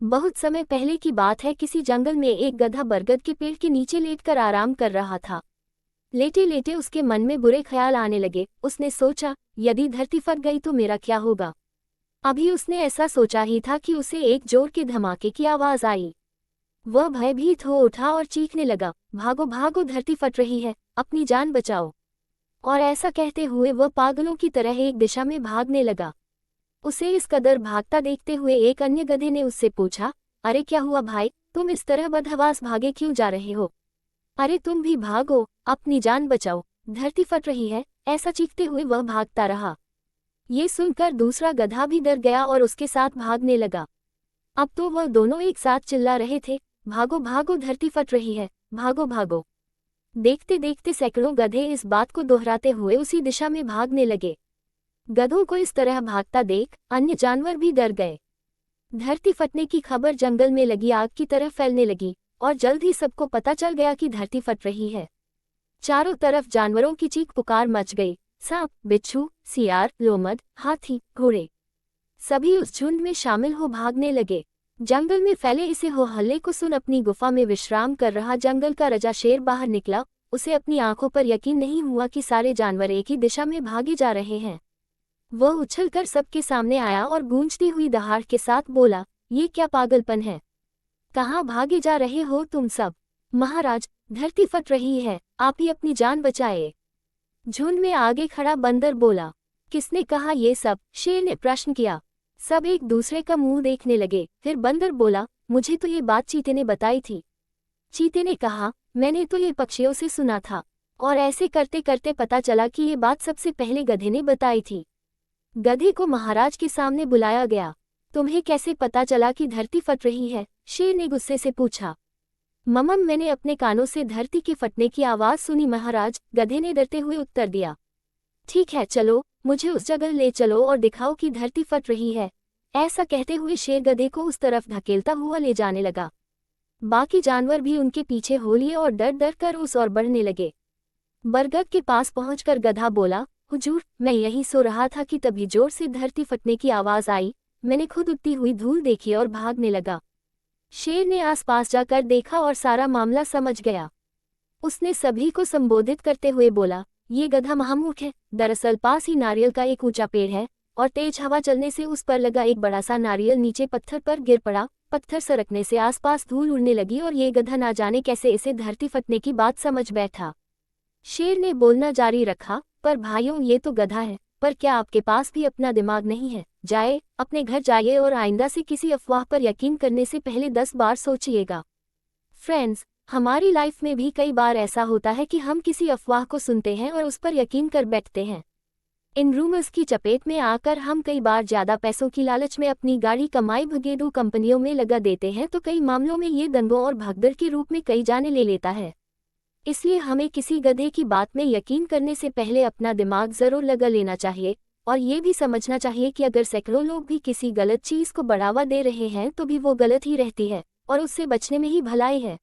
बहुत समय पहले की बात है, किसी जंगल में एक गधा बरगद के पेड़ के नीचे लेटकर आराम कर रहा था। लेटे लेटे उसके मन में बुरे ख्याल आने लगे। उसने सोचा, यदि धरती फट गई तो मेरा क्या होगा। अभी उसने ऐसा सोचा ही था कि उसे एक जोर के धमाके की आवाज आई। वह भयभीत हो उठा और चीखने लगा, भागो भागो, धरती फट रही है, अपनी जान बचाओ। और ऐसा कहते हुए वह पागलों की तरह एक दिशा में भागने लगा। उसे इस कदर भागता देखते हुए एक अन्य गधे ने उससे पूछा, अरे क्या हुआ भाई, तुम इस तरह बदहवास भागे क्यों जा रहे हो। अरे तुम भी भागो, अपनी जान बचाओ, धरती फट रही है। ऐसा चीखते हुए वह भागता रहा। ये सुनकर दूसरा गधा भी डर गया और उसके साथ भागने लगा। अब तो वह दोनों एक साथ चिल्ला रहे थे, भागो भागो, धरती फट रही है, भागो भागो। देखते देखते सैकड़ों गधे इस बात को दोहराते हुए उसी दिशा में भागने लगे। गधों को इस तरह भागता देख अन्य जानवर भी डर गए। धरती फटने की खबर जंगल में लगी आग की तरह फैलने लगी और जल्द ही सबको पता चल गया कि धरती फट रही है। चारों तरफ जानवरों की चीख पुकार मच गई। सांप, बिच्छू, सियार, लोमड़, हाथी, घोड़े सभी उस झुंड में शामिल हो भागने लगे। जंगल में फैले इसे हो हल्ले को सुन अपनी गुफा में विश्राम कर रहा जंगल का राजा शेर बाहर निकला। उसे अपनी आंखों पर यकीन नहीं हुआ कि सारे जानवर एक ही दिशा में भागे जा रहे हैं। वह उछलकर सबके सामने आया और गूंजती हुई दहाड़ के साथ बोला, ये क्या पागलपन है, कहाँ भागे जा रहे हो तुम सब। महाराज, धरती फट रही है, आप ही अपनी जान बचाए। झुंड में आगे खड़ा बंदर बोला। किसने कहा ये सब, शेर ने प्रश्न किया। सब एक दूसरे का मुंह देखने लगे। फिर बंदर बोला, मुझे तो ये बात चीते ने बताई थी। चीते ने कहा, मैंने तो ये पक्षियों से सुना था, और ऐसे करते करते पता चला कि ये बात सबसे पहले गधे ने बताई थी। गधे को महाराज के सामने बुलाया गया। तुम्हें कैसे पता चला कि धरती फट रही है, शेर ने गुस्से से पूछा। ममम, मैंने अपने कानों से धरती के फटने की आवाज सुनी महाराज, गधे ने डरते हुए उत्तर दिया। ठीक है, चलो मुझे उस जगह ले चलो और दिखाओ कि धरती फट रही है। ऐसा कहते हुए शेर गधे को उस तरफ धकेलता हुआ ले जाने लगा। बाकी जानवर भी उनके पीछे हो लिए और डर डर कर उस ओर बढ़ने लगे। बरगद के पास पहुंचकर गधा बोला, हुजूर, मैं यहीं सो रहा था कि तभी जोर से धरती फटने की आवाज आई। मैंने खुद उड़ती हुई धूल देखी और भागने लगा। शेर ने आसपास जाकर देखा और सारा मामला समझ गया। उसने सभी को संबोधित करते हुए बोला, ये गधा महामूर्ख है। दरअसल पास ही नारियल का एक ऊंचा पेड़ है और तेज हवा चलने से उस पर लगा एक बड़ा सा नारियल नीचे पत्थर पर गिर पड़ा। पत्थर सरकने से आसपास धूल उड़ने लगी और ये गधा ना जाने कैसे इसे धरती फटने की बात समझ बैठा। शेर ने बोलना जारी रखा, पर भाइयों, ये तो गधा है, पर क्या आपके पास भी अपना दिमाग नहीं है। जाए, अपने घर जाइए और आइंदा से किसी अफवाह पर यकीन करने से पहले 10 बार सोचिएगा। फ्रेंड्स, हमारी लाइफ में भी कई बार ऐसा होता है कि हम किसी अफवाह को सुनते हैं और उस पर यकीन कर बैठते हैं। इन रूमर्स की चपेट में आकर हम कई बार ज्यादा पैसों की लालच में अपनी गाड़ी कमाई भगेड़ू कंपनियों में लगा देते हैं, तो कई मामलों में ये दंगों और भगदड़ के रूप में कई जाने ले लेता है। इसलिए हमें किसी गधे की बात में यकीन करने से पहले अपना दिमाग जरूर लगा लेना चाहिए और ये भी समझना चाहिए कि अगर सैकड़ों लोग भी किसी गलत चीज को बढ़ावा दे रहे हैं तो भी वो गलत ही रहती है और उससे बचने में ही भलाई है।